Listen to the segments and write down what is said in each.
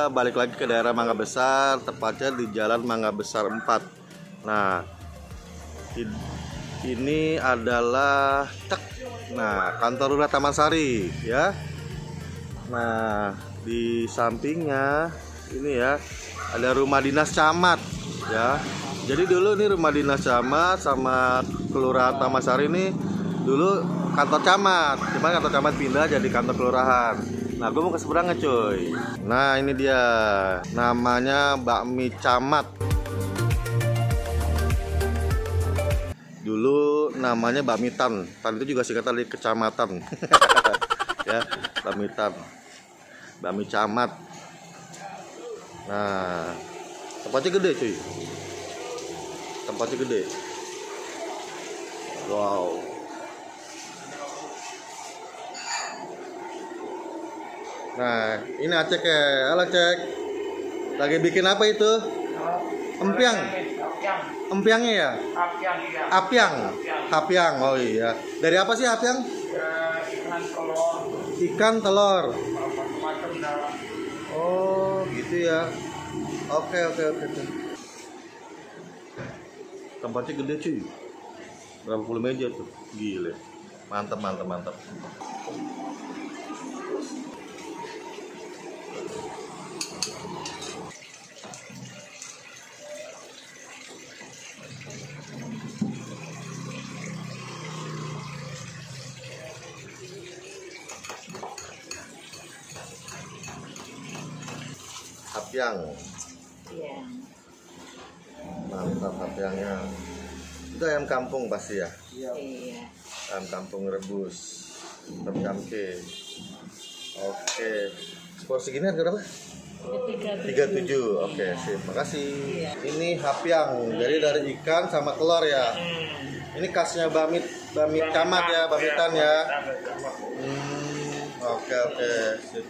balik lagi ke daerah Mangga Besar, tepatnya di Jalan Mangga Besar 4. Nah, ini adalah kantor lurah Taman Sari ya. Nah, di sampingnya ini ya ada rumah dinas camat ya. Jadi dulu ini rumah dinas camat sama kelurahan Taman Sari ini dulu kantor camat, cuman kantor camat pindah jadi kantor kelurahan. Nah, gue mau ke seberangnya cuy. Nah, ini dia namanya bakmi camat. Dulu namanya bakmi tan itu juga singkatan dari kecamatan. Ya, bakmi tan, bakmi camat. Nah, tempatnya gede cuy, tempatnya gede. Wow. Nah, ini Acek ya. Halo Cek. Lagi bikin apa itu? Empiang. Empiangnya ya? Apiang. Apiang. Oh iya. Dari apa sih apiang? Ikan telur. Ikan telur. Macam-macam. Oh, gitu ya. Oke. Tempatnya gede cuy. Berapa puluh meja tuh? Gile. Mantap. Apiang. Iya. Mantap apiangnya. Itu ayam kampung pasti ya? Iya. Ayam kampung rebus. Camke. Oke. Porsi gini harga berapa? 37. Oke, sip. Makasih. Iya. Ini apiang. Jadi dari ikan sama telur ya. Ini khasnya bakmi camat ya, bakmitan ya. Oke. Sip.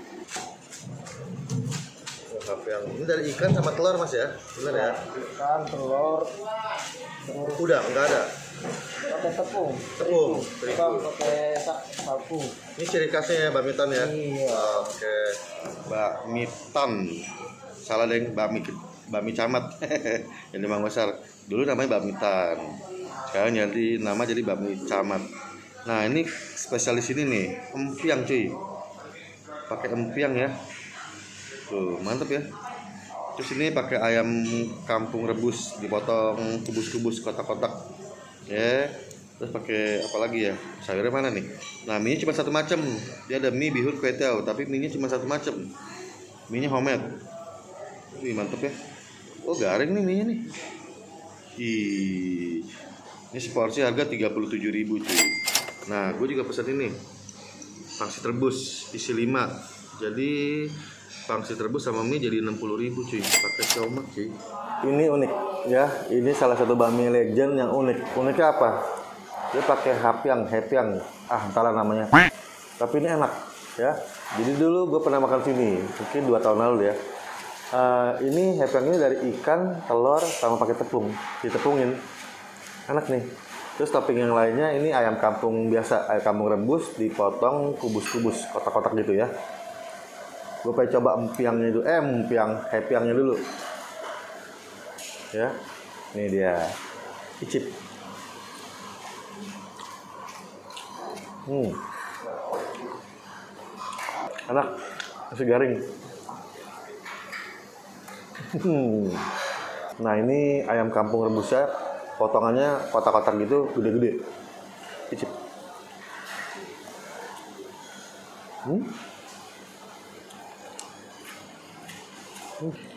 Apiang. Ini dari ikan sama telur Mas ya? Benar ya? Ikan, telur. Udah, enggak ada. Pakai tepung. Tepung. Pakai sapu. Ini ciri khasnya ya, bakmitan ya? Iya. Oke. Bakmitan. Salah deh, bakmi camat. Yang di Mangga Besar. Dulu namanya bakmitan. Sekarang jadi bakmi camat. Nah, ini spesialis ini nih, empiang cuy. Pakai empiang ya. Tuh, mantep ya. Terus ini pakai ayam kampung rebus, dipotong kubus-kubus kotak-kotak. Ya. Terus pakai apa lagi ya? Sayurnya mana nih? Nah, mie cuma satu macam. Dia ada mie, bihun, kue tiaw, tapi mie-nya cuma satu macam. Mie-nya homemade. Wih, mantep ya. Oh, garing nih mie-nya nih. Ih. Ini seporsi harga 37.000 cuy. Nah, gue juga pesan ini. Pangsit rebus isi 5. Jadi pangsit rebus sama mie jadi 60.000 cuy. Pakai tomat cuy. Ini unik ya. Ini salah satu bakmi legend yang unik. Uniknya apa? Dia pakai hapiang. Entahlah namanya. Tapi ini enak ya. Jadi dulu gue pernah makan sini, mungkin 2 tahun lalu ya. Ini hapiang ini dari ikan, telur, sama pakai tepung. Ditepungin. Enak nih. Terus topping yang lainnya ini ayam kampung biasa, ayam kampung rebus dipotong kubus-kubus, kotak-kotak gitu ya. Gue pengen coba empiangnya dulu, hapiangnya dulu. Ya, ini dia, icip. Enak, masih garing. Nah, ini ayam kampung rebusnya, potongannya kotak-kotak gitu, gede-gede. Icip.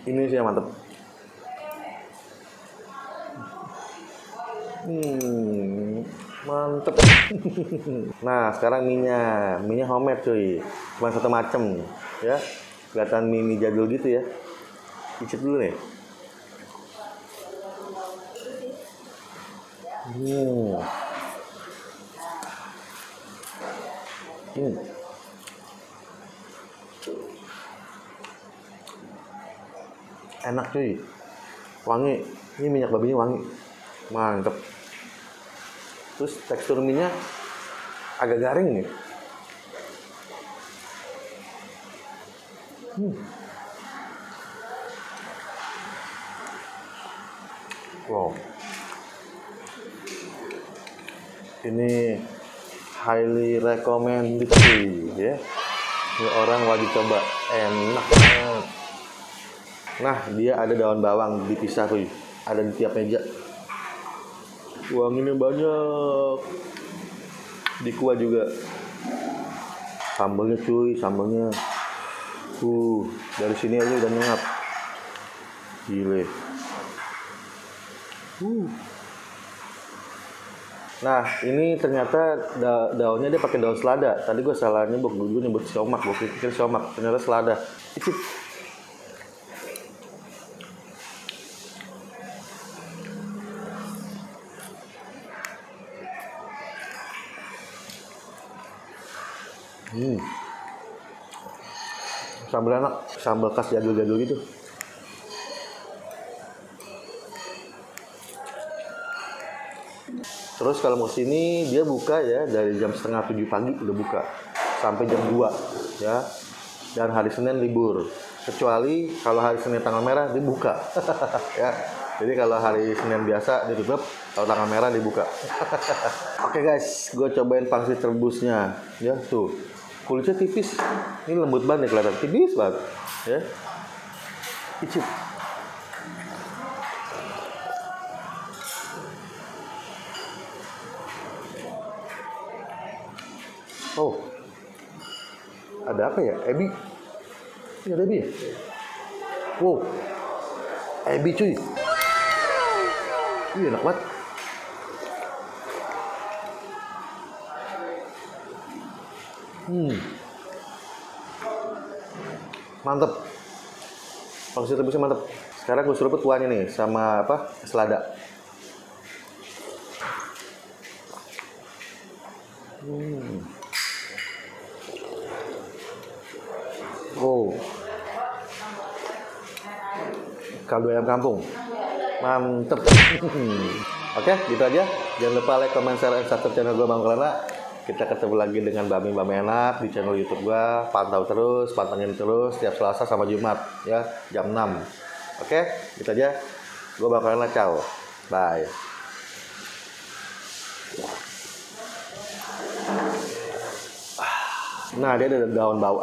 Ini sih yang mantep. Mantep. Nah, sekarang mie-nya homemade cuy, cuma satu macem ya. Kelihatan mie jadul gitu ya. Icip dulu nih. Enak cuy, wangi. Ini minyak babinya wangi, mantep. Terus tekstur mie-nya agak garing nih. Wow. Ini highly recommended sih, ya. Ini orang wajib coba, enak banget. Nah, dia ada daun bawang dipisah tuh, ada di tiap meja. Wanginya banyak. Di kuah juga. Sambelnya cuy, sambelnya. Dari sini aja udah ngap. Gile. Nah, ini ternyata daunnya dia pakai daun selada. Tadi gue salah nyebut, gue nyebut siomak, gue pikir siomak, ternyata selada. Icip. Sambal enak, sambal khas jadul-jadul gitu. Terus kalau mau sini dia buka ya dari jam 6:30 pagi udah buka sampai jam 2 ya. Dan hari Senin libur. Kecuali kalau hari Senin tanggal merah dibuka. Ya. Jadi kalau hari Senin biasa ditutup, kalau tanggal merah dibuka. Oke guys, gue cobain pangsit rebusnya. Ya tuh, kulitnya tipis. Ini lembut banget nih kelihatan, tipis banget. Ya, icip. Oh, ada apa ya? Ebi. Ini ada ebi ya? Wow, ebi cuy. Iya enak banget. Mantep. Pangsit rebusnya mantep. Sekarang gue seruput kuahnya nih sama apa? Selada. Oh, kaldu ayam kampung. Mantep. Oke, gitu aja. Jangan lupa like, comment, share, dan subscribe channel gue Bang Kelana. Kita ketemu lagi dengan Bami enak di channel YouTube gue. Pantengin terus setiap Selasa sama Jumat ya, jam 6. Oke, gitu aja. Gue Bang Kelana, ciao. Bye. Nah, dia ada daun bawang.